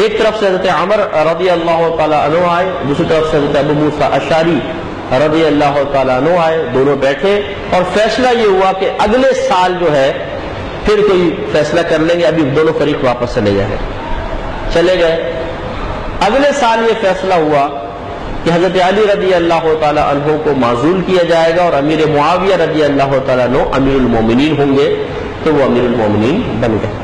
S1: ایک طرف سے حضرت عمر رضی اللہ تعالیٰ عنہ آئے، دوسری طرف سے حضرت ابو موسیٰ اشعری رضی اللہ تعالیٰ عنہ آئے، دونوں بیٹھے، اور فیصلہ یہ ہوا کہ اگلے سال جو ہے پھر کوئی فیصلہ کر لیں گے، ابھی دونوں فریق واپس چلے گئے۔ اگلے سال یہ فیصلہ ہوا کہ حضرت علی رضی اللہ تعالیٰ عنہ کو معزول کیا جائے گا، اور امیر معاویہ رضی اللہ تعالیٰ عنہ امیر المومنین ہوں گے، تو وہ امیر المومنین بن گئے۔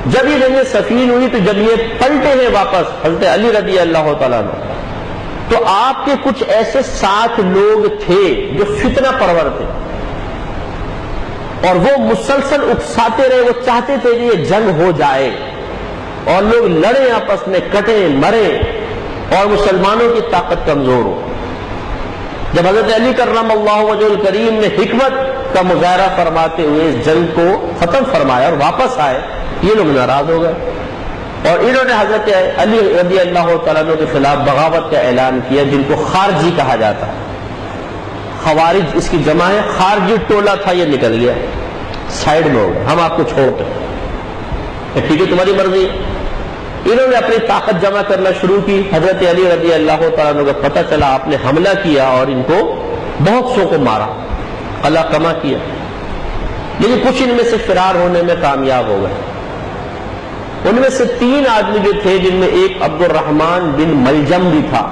S1: جب یہ جنگ صفین ہوئی، تو جب یہ پلٹے ہیں واپس حضرت علی رضی اللہ تعالیٰ عنہ، تو آپ کے کچھ ایسے 7 لوگ تھے جو فتنہ پرور تھے، اور وہ مسلسل اکساتے رہے، وہ چاہتے تھے کہ یہ جنگ ہو جائے اور لوگ لڑیں، آپس میں کٹیں مریں، اور مسلمانوں کی طاقت کمزور ہو۔ جب حضرت علی کرم اللہ وجہ الکریم نے حکمت کا مظاہرہ فرماتے ہوئے اس جنگ کو ختم فرمایا اور واپس آئے، یہ لوگ ناراض ہو گئے، اور انہوں نے حضرت علی رضی اللہ تعالیٰ عنہ کے خلاف بغاوت کا اعلان کیا، جن کو خارجی کہا جاتا ہے۔ خوارج اس کی جمع ہے، خارجی ٹولہ تھا، یہ نکل گیا، سائڈ میں ہو گیا، ہم آپ کو چھوڑتے ہیں، ٹھیک ہے تمہاری مرضی۔ انہوں نے اپنی طاقت جمع کرنا شروع کی۔ حضرت علی رضی اللہ تعالیٰ عنہ کو پتہ چلا، آپ نے حملہ کیا اور ان کو بہت سو کو مارا، قلعہ کما کیا، لیکن کچھ ان میں سے فرار ہونے میں کامیاب ہو گئے۔ ان میں سے 3 آدمی جو تھے، جن میں ایک عبد الرحمن بن ملجم بھی تھا،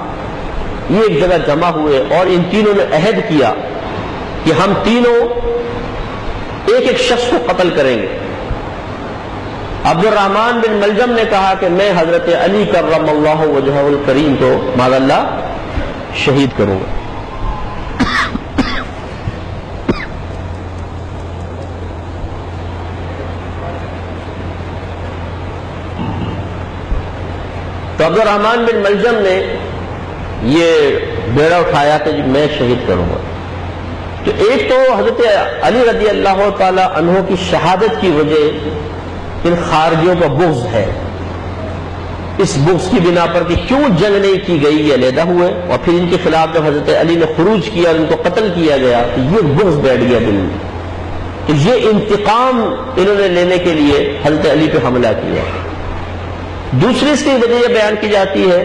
S1: یہ ایک جگہ جمع ہوئے، اور ان تینوں نے عہد کیا کہ ہم تینوں ایک ایک شخص کو قتل کریں گے۔ عبد الرحمن بن ملجم نے کہا کہ میں حضرت علی کرم اللہ وجہہ الکریم کو معاذ اللہ شہید کروں گا۔ تو عبد الرحمن بن ملجم نے یہ بیڑا اٹھایا کہ میں شہید کروں گا۔ تو ایک تو حضرت علی رضی اللہ تعالی عنہ کی شہادت کی وجہ ان خارجیوں کا بغض ہے، اس بغض کی بنا پر کہ کیوں جنگ نہیں کی گئی، یہ علیحدہ ہوئے، اور پھر ان کے خلاف جب حضرت علی نے خروج کیا اور ان کو قتل کیا گیا، تو یہ بغض بیٹھ گیا دل میں کہ یہ انتقام انہوں نے لینے کے لیے حضرت علی پہ حملہ کیا۔ دوسری اس کی وجہ یہ بیان کی جاتی ہے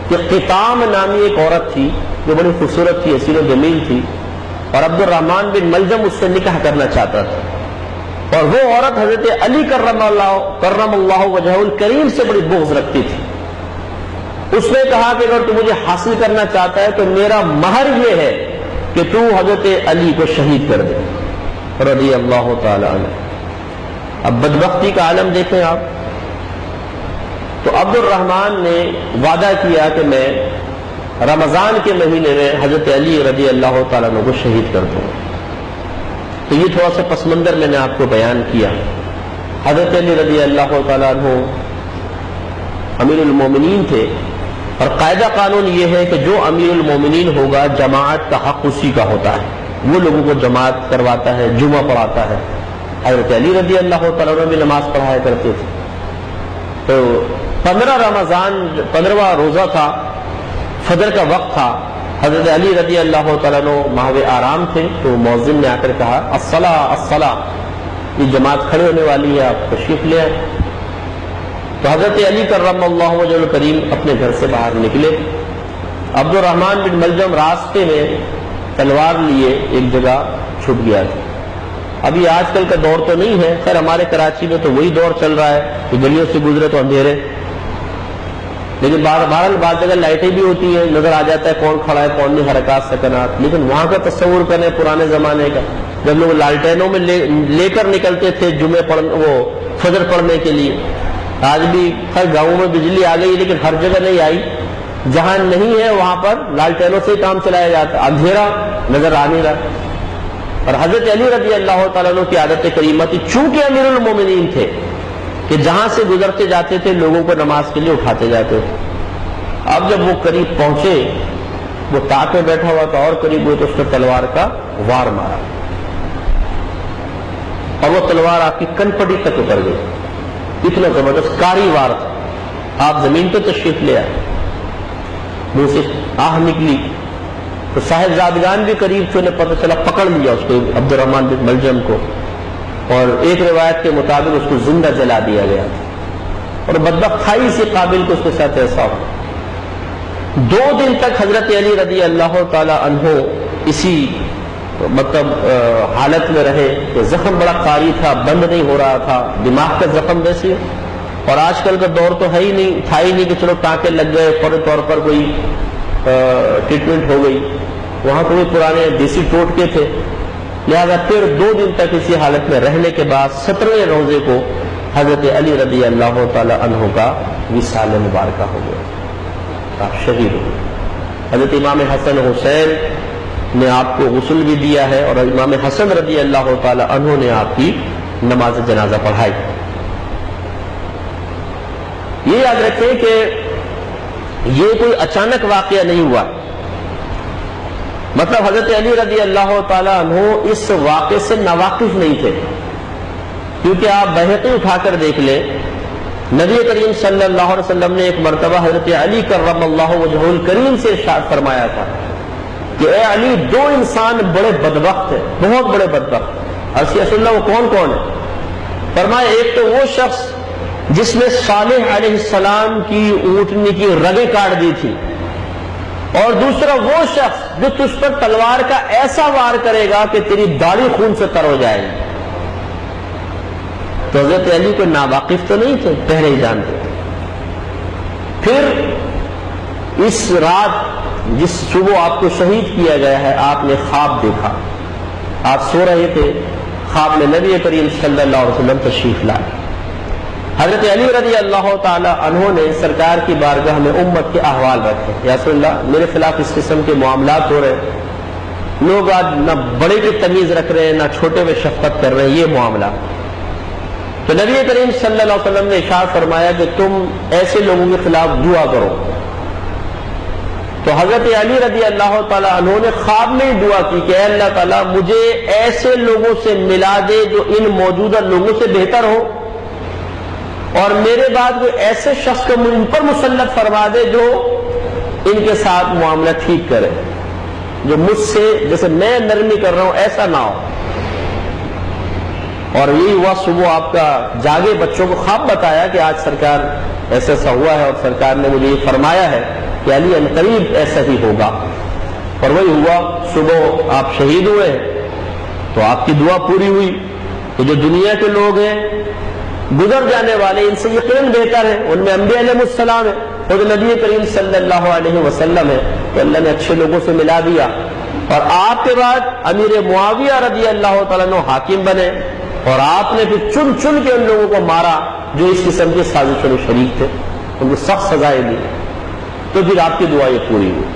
S1: کہ قطام نامی ایک عورت تھی جو بڑی خوبصورت تھی، حسین و جمیل تھی، اور عبد الرحمن بن ملجم اس سے نکاح کرنا چاہتا تھا، اور وہ عورت حضرت علی کرم اللہ وجہ الکریم سے بڑی بغض رکھتی تھی۔ اس نے کہا کہ اگر تو مجھے حاصل کرنا چاہتا ہے تو میرا مہر یہ ہے کہ تو حضرت علی کو شہید کر دے رضی اللہ تعالی عنہ۔ اب بدبختی کا عالم دیکھیں آپ. تو عبد الرحمن نے وعدہ کیا کہ میں رمضان کے مہینے میں حضرت علی رضی اللہ تعالیٰ عنہ کو شہید کر دوں. تو یہ تھوڑا سا پس منظر میں نے آپ کو بیان کیا. حضرت علی رضی اللہ تعالیٰ عنہ امیر المومنین تھے، اور قاعدہ قانون یہ ہے کہ جو امیر المومنین ہوگا جماعت کا حق اسی کا ہوتا ہے، وہ لوگوں کو جماعت کرواتا ہے، جمعہ پڑھاتا ہے. حضرت علی رضی اللہ تعالیٰ عنہ بھی نماز پڑھایا کرتے تھے. تو 15 رمضان 15واں روزہ تھا، فجر کا وقت تھا. حضرت علی رضی اللہ تعالیٰ عنہ ماہو آرام تھے، تو مؤذن نے آ کر کہا الصلاۃ الصلاۃ، یہ جماعت کھڑے ہونے والی ہے، آپ تشریف لے آئیں. تو حضرت علی کرم اللہ وجہ الکریم اپنے گھر سے باہر نکلے. عبد الرحمن بن ملجم راستے میں تلوار لیے ایک جگہ چھپ گیا تھا. ابھی آج کل کا دور تو نہیں ہے، خیر ہمارے کراچی میں تو وہی دور چل رہا ہے کہ گلیوں سے گزرے تو اندھیرے، لیکن بہرحال بعض جگہ لائٹیں بھی ہوتی ہیں، نظر آ جاتا ہے کون کھڑا ہے کون نہیں، حرکات سکنات. لیکن وہاں کا تصور کریں پرانے زمانے کا، جب لوگ لالٹینوں میں لے کر نکلتے تھے جمعے وہ فجر پڑھنے کے لیے. آج بھی ہر گاؤں میں بجلی آ گئی لیکن ہر جگہ نہیں آئی. جہاں نہیں ہے وہاں پر لالٹینوں سے کام چلایا جاتا، اندھیرا نظر آ نہیں رہا. اور حضرت علی رضی اللہ تعالیٰ عنہ کی عادت کریمہ تھی، چونکہ امیر المومنین تھے، کہ جہاں سے گزرتے جاتے تھے لوگوں کو نماز کے لیے اٹھاتے جاتے تھے. اب جب وہ قریب پہنچے، وہ تاک میں بیٹھا ہوا تھا اور قریب ہوئے تو اس نے تلوار کا وار مارا، اور وہ تلوار آپ کی کنپٹی تک اتر گئی. اتنا زبردست کاری وار تھا. آپ زمین پہ تشریف لے آئے، منہ سے آہ نکلی. تو صاحبزادگان بھی قریب تھے، انہیں پتہ چلا، پکڑ لیا اس کو عبد الرحمن بن ملجم کو، اور ایک روایت کے مطابق اس کو زندہ جلا دیا گیا. اور بدبخت تھا ہی اسی قابل کو اس کے ساتھ ایسا ہو. 2 دن تک حضرت علی رضی اللہ تعالی عنہ اسی حالت میں رہے کہ زخم بڑا قاری تھا، بند نہیں ہو رہا تھا. دماغ کا زخم ویسے، اور آج کل کا دور تو ہے ہی نہیں، تھا ہی نہیں کہ چلو ٹانکے لگ گئے فوری طور پر کوئی ٹریٹمنٹ ہو گئی. وہاں کوئی پرانے دیسی ٹوٹکے تھے. لہذا پھر 2 دن تک اسی حالت میں رہنے کے بعد 17ویں روزے کو حضرت علی رضی اللہ تعالی عنہ کا وصال مبارکہ ہو گیا، آپ شہید ہو گئے. حضرت امام حسن حسین نے آپ کو غسل بھی دیا ہے، اور امام حسن رضی اللہ تعالی عنہ نے آپ کی نماز جنازہ پڑھائی. یہ یاد رکھیں کہ یہ کوئی اچانک واقعہ نہیں ہوا. مطلب حضرت علی رضی اللہ تعالی عنہ اس واقعے سے ناواقف نہیں تھے، کیونکہ آپ بہقی اٹھا کر دیکھ لیں، نبی کریم صلی اللہ علیہ وسلم نے ایک مرتبہ حضرت علی کرم اللہ وجہہ الکریم سے ارشاد فرمایا تھا کہ اے علی، 2 انسان بڑے بدبخت ہیں، بہت بڑے بدبخت. عرض رسول اللہ وہ کون کون ہے؟ فرمایا ایک تو وہ شخص جس نے صالح علیہ السلام کی اونٹنی کی رگیں کاٹ دی تھی، اور دوسرا وہ شخص جو تجھ پر تلوار کا ایسا وار کرے گا کہ تیری داڑھی خون سے تر ہو جائے گی. تو حضرت علی کو ناواقف تو نہیں تھے، پہلے ہی جانتے. پھر اس رات جس صبح آپ کو شہید کیا گیا ہے، آپ نے خواب دیکھا. آپ سو رہے تھے، خواب میں نبی کریم صلی اللہ علیہ وسلم تشریف لائے. حضرت علی رضی اللہ تعالی عنہ نے سرکار کی بارگاہ میں امت کے احوال رکھے. یا رسول اللہ، میرے خلاف اس قسم کے معاملات ہو رہے ہیں، لوگ آج نہ بڑے کی تمیز رکھ رہے ہیں نہ چھوٹے میں شفقت کر رہے ہیں، یہ معاملہ. تو نبی کریم صلی اللہ علیہ وسلم نے ارشاد فرمایا کہ تم ایسے لوگوں کے خلاف دعا کرو. تو حضرت علی رضی اللہ تعالیٰ عنہ نے خواب میں دعا کی کہ اے اللہ تعالیٰ، مجھے ایسے لوگوں سے ملا دے جو ان موجودہ لوگوں سے بہتر ہو، اور میرے بعد کوئی ایسے شخص کو ان پر مسلط فرما دے جو ان کے ساتھ معاملہ ٹھیک کرے، جو مجھ سے جیسے میں نرمی کر رہا ہوں ایسا نہ ہو. اور یہی ہوا. صبح آپ کا جاگے بچوں کو خواب بتایا کہ آج سرکار ایسا ایسا ہوا ہے، اور سرکار نے مجھے یہ فرمایا ہے کہ علی عنقریب ایسا ہی ہوگا. اور وہی ہوا. صبح آپ شہید ہوئے تو آپ کی دعا پوری ہوئی. تو جو دنیا کے لوگ ہیں گزر جانے والے، ان سے یقیناً بہتر ہے، ان میں انبیاء علیہ السلام ہے، اور نبی کریم صلی اللہ علیہ وسلم ہے. تو اللہ نے اچھے لوگوں سے ملا دیا. اور آپ کے بعد امیر معاویہ رضی اللہ تعالیٰ عنہ حاکم بنے، اور آپ نے پھر چن چن کے ان لوگوں کو مارا جو اس قسم کی سازشوں میں شریک تھے، ان کو سخت سزائیں دی، تو پھر آپ کی دعا یہ پوری ہوئی۔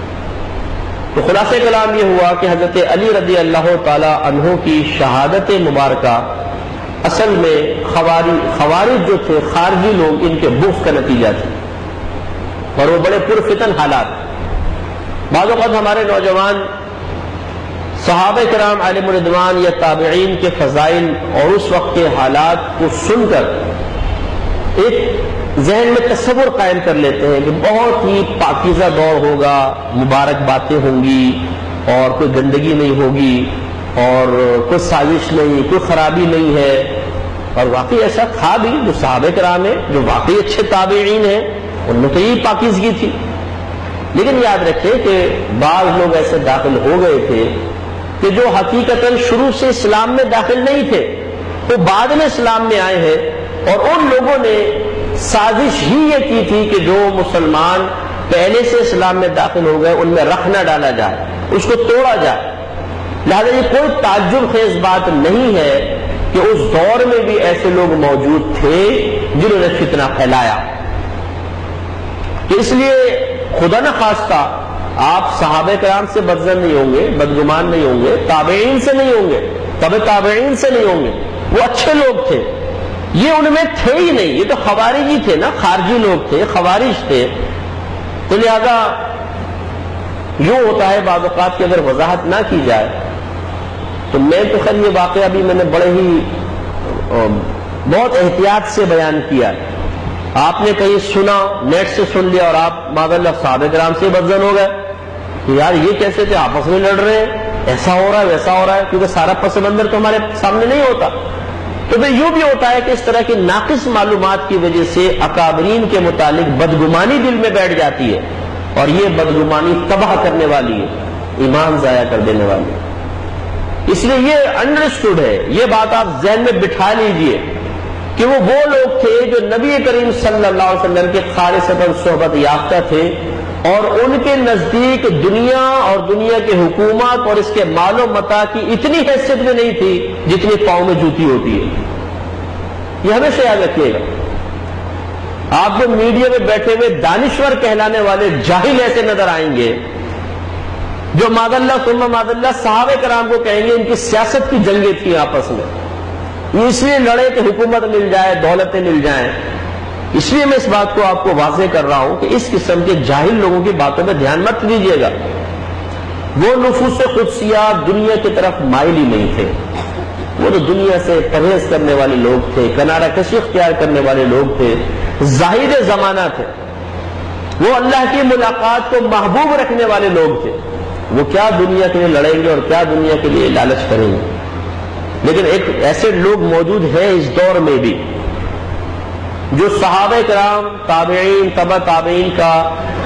S1: تو خلاصہ کلام یہ ہوا کہ حضرت علی رضی اللہ تعالی عنہ کی شہادت مبارکہ اصل میں خوارج جو تھے، خارجی لوگ، ان کے بغض کا نتیجہ تھے، اور وہ بڑے پرفتن حالات۔ بعض اوقات ہمارے نوجوان صحابہ کرام علیہم رضوان یا تابعین کے فضائل اور اس وقت کے حالات کو سن کر ایک ذہن میں تصور قائم کر لیتے ہیں کہ بہت ہی پاکیزہ دور ہوگا، مبارک باتیں ہوں گی، اور کوئی گندگی نہیں ہوگی، اور کوئی سازش نہیں، کوئی خرابی نہیں ہے۔ اور واقعی ایسا تھا بھی، جو صحابہ کرام ہیں، جو واقعی اچھے تابعین ہیں، ان میں تو یہی پاکیزگی تھی۔ لیکن یاد رکھیں کہ بعض لوگ ایسے داخل ہو گئے تھے کہ جو حقیقتاً شروع سے اسلام میں داخل نہیں تھے، وہ بعد میں اسلام میں آئے ہیں، اور ان لوگوں نے سازش ہی یہ کی تھی کہ جو مسلمان پہلے سے اسلام میں داخل ہو گئے ان میں رخ نہ ڈالا جائے، اس کو توڑا جائے۔ لہذا یہ کوئی تعجب خیز بات نہیں ہے کہ اس دور میں بھی ایسے لوگ موجود تھے جنہوں نے فتنہ پھیلایا۔ تو اس لیے خدا نہ خواستہ آپ صحابہ کرام سے بدظن نہیں ہوں گے، بدگمان نہیں ہوں گے، تابعین سے نہیں ہوں گے، تبع تابعین سے نہیں ہوں گے۔ وہ اچھے لوگ تھے، یہ ان میں تھے ہی نہیں، یہ تو خوارجی تھے نا، خارجی لوگ تھے، خوارج تھے۔ تو لہذا یوں ہوتا ہے بعض اوقات کہ اگر وضاحت نہ کی جائے تو میں تو خیر یہ واقعہ بھی میں نے بڑے ہی بہت احتیاط سے بیان کیا ہے۔ آپ نے کہیں سنا، نیٹ سے سن لیا، اور آپ معاذ اللہ صحابہ کرام سے بدظن ہو گئے کہ یار یہ کیسے تھے، آپس میں لڑ رہے ہیں، ایسا ہو رہا ہے ویسا ہو رہا ہے، کیونکہ سارا پس منظر تو ہمارے سامنے نہیں ہوتا۔ تو پھر یوں بھی ہوتا ہے کہ اس طرح کی ناقص معلومات کی وجہ سے اکابرین کے متعلق بدگمانی دل میں بیٹھ جاتی ہے، اور یہ بدگمانی تباہ کرنے والی ہے، ایمان ضائع کر دینے والی ہے۔ اس لیے یہ انڈرسٹوڈ ہے، یہ بات آپ ذہن میں بٹھا لیجئے کہ وہ لوگ تھے جو نبی کریم صلی اللہ علیہ وسلم کے خالصتاً صحبت یافتہ تھے، اور ان کے نزدیک دنیا اور دنیا کی حکومت اور اس کے مال و متاع کی اتنی حیثیت میں نہیں تھی جتنی پاؤں میں جوتی ہوتی ہے۔ یہ ہمیشہ یاد رکھیے گا۔ آپ کو میڈیا میں بیٹھے ہوئے دانشور کہلانے والے جاہل ایسے نظر آئیں گے جو معاذ اللہ ثم معاذ اللہ صحابہ کرام کو کہیں گے ان کی سیاست کی جنگیں تھیں آپس میں، یہ اس لیے لڑے کہ حکومت مل جائے، دولتیں مل جائیں۔ اس لیے میں اس بات کو آپ کو واضح کر رہا ہوں کہ اس قسم کے جاہل لوگوں کی باتوں میں دھیان مت دیجیے گا۔ وہ نفوس قدسیہ دنیا کی طرف مائل ہی نہیں تھے، وہ تو دنیا سے پرہیز کرنے والے لوگ تھے، کنارہ کشی اختیار کرنے والے لوگ تھے، زاہد زمانہ تھے، وہ اللہ کی ملاقات کو محبوب رکھنے والے لوگ تھے۔ وہ کیا دنیا کے لیے لڑیں گے اور کیا دنیا کے لیے لالچ کریں گے۔ لیکن ایک ایسے لوگ موجود ہیں اس دور میں بھی جو صحابہ کرام، تابعین، تبع تابعین کا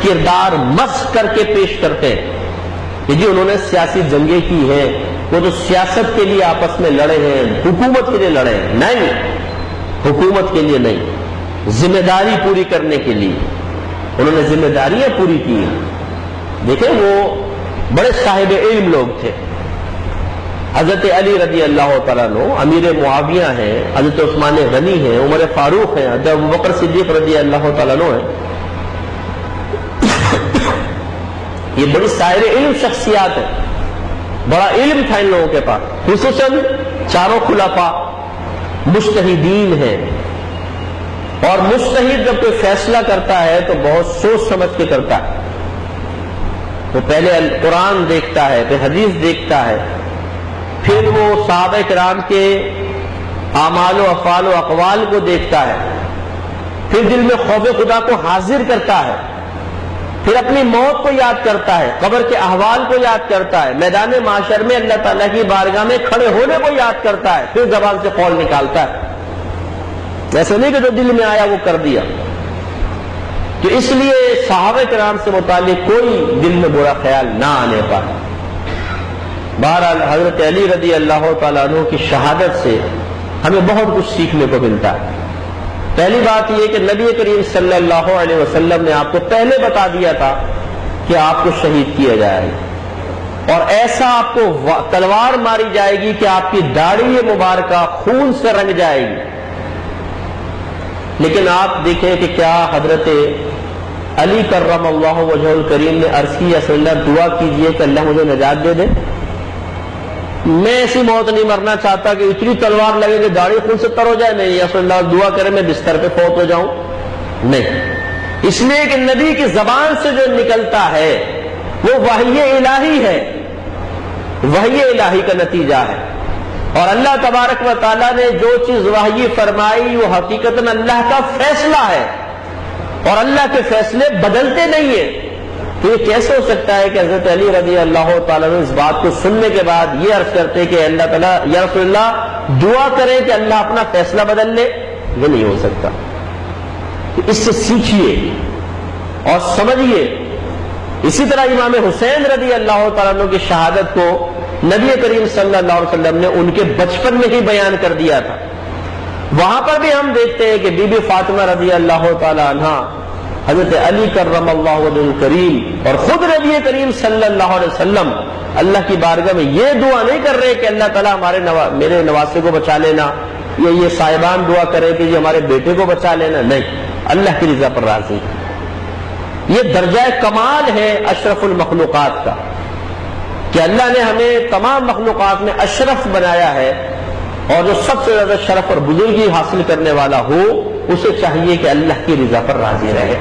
S1: کردار مسخ کر کے پیش کرتے ہیں کہ جی انہوں نے سیاسی جنگیں کی ہیں، وہ تو سیاست کے لیے آپس میں لڑے ہیں، حکومت کے لیے لڑے ہیں۔ نہیں، حکومت کے لیے نہیں، ذمہ داری پوری کرنے کے لیے انہوں نے ذمہ داریاں پوری کی ہیں۔ دیکھیں وہ بڑے صاحب علم لوگ تھے۔ حضرت علی رضی اللہ تعالیٰ عنہ امیر معاویہ ہیں، حضرت عثمان غنی ہیں، عمر فاروق ہیں، حضرت ابوبکر صدیق رضی اللہ تعالیٰ عنہ ہیں۔ یہ بڑی صاحب علم شخصیات ہیں، بڑا علم تھا ان لوگوں کے پاس، خصوصاً چاروں خلفاء مجتہدین ہیں، اور مجتہد جب کوئی فیصلہ کرتا ہے تو بہت سوچ سمجھ کے کرتا ہے۔ وہ پہلے قرآن دیکھتا ہے، پھر حدیث دیکھتا ہے، پھر وہ صحابہ کرام کے اعمال و افعال و اقوال کو دیکھتا ہے، پھر دل میں خوف خدا کو حاضر کرتا ہے، پھر اپنی موت کو یاد کرتا ہے، قبر کے احوال کو یاد کرتا ہے، میدان محشر میں اللہ تعالیٰ کی بارگاہ میں کھڑے ہونے کو یاد کرتا ہے، پھر زبان سے قول نکالتا ہے۔ ایسا نہیں کہ جو دل میں آیا وہ کر دیا۔ تو اس لیے صحابہ کرام سے متعلق کوئی دل میں برا خیال نہ آنے پائے۔ بہرحال حضرت علی رضی اللہ تعالیٰ عنہ کی شہادت سے ہمیں بہت کچھ سیکھنے کو ملتا ہے۔ پہلی بات یہ کہ نبی کریم صلی اللہ علیہ وسلم نے آپ کو پہلے بتا دیا تھا کہ آپ کو شہید کیا جائے گا، اور ایسا آپ کو تلوار ماری جائے گی کہ آپ کی داڑھی مبارکہ خون سے رنگ جائے گی. لیکن آپ دیکھیں کہ کیا حضرت علی کرم اللہ وجہ الکریم نے عرض کی یا رسول اللہ دعا کیجئے کہ اللہ مجھے نجات دے دے. میں ایسی موت نہیں مرنا چاہتا کہ اتنی تلوار لگے کہ داڑھی خون سے تر ہو جائے. نہیں یا رسول اللہ دعا کرے میں بستر پہ فوت ہو جاؤں. نہیں، اس لیے کہ نبی کی زبان سے جو نکلتا ہے وہ وحی الہی ہے، وحی الہی کا نتیجہ ہے. اور اللہ تبارک و تعالیٰ نے جو چیز وحی فرمائی وہ حقیقتاً اللہ کا فیصلہ ہے، اور اللہ کے فیصلے بدلتے نہیں ہیں. تو یہ کیسے ہو سکتا ہے کہ حضرت علی رضی اللہ تعالیٰ نے اس بات کو سننے کے بعد یہ عرض کرتے کہ اللہ تعالیٰ یا رسول اللہ دعا کریں کہ اللہ اپنا فیصلہ بدل لے؟ یہ نہیں ہو سکتا. اس سے سیکھیے اور سمجھیے. اسی طرح امام حسین رضی اللہ تعالیٰ عنہ کی شہادت کو نبی کریم صلی اللہ علیہ وسلم نے ان کے بچپن میں ہی بیان کر دیا تھا. وہاں پر بھی ہم دیکھتے ہیں کہ بی بی فاطمہ رضی اللہ تعالیٰ عنہا حضرت علی کرم اللہ وجہ الکریم اور خود نبی کریم صلی اللہ علیہ وسلم اللہ کی بارگاہ میں یہ دعا نہیں کر رہے کہ اللہ تعالیٰ میرے نواسے کو بچا لینا، یا یہ صاحبان دعا کرے کہ یہ ہمارے بیٹے کو بچا لینا. نہیں، اللہ کی رضا پر راضی. یہ درجہ کمال ہے اشرف المخلوقات کا کہ اللہ نے ہمیں تمام مخلوقات میں اشرف بنایا ہے، اور جو سب سے زیادہ شرف اور بزرگی حاصل کرنے والا ہو اسے چاہیے کہ اللہ کی رضا پر راضی رہے.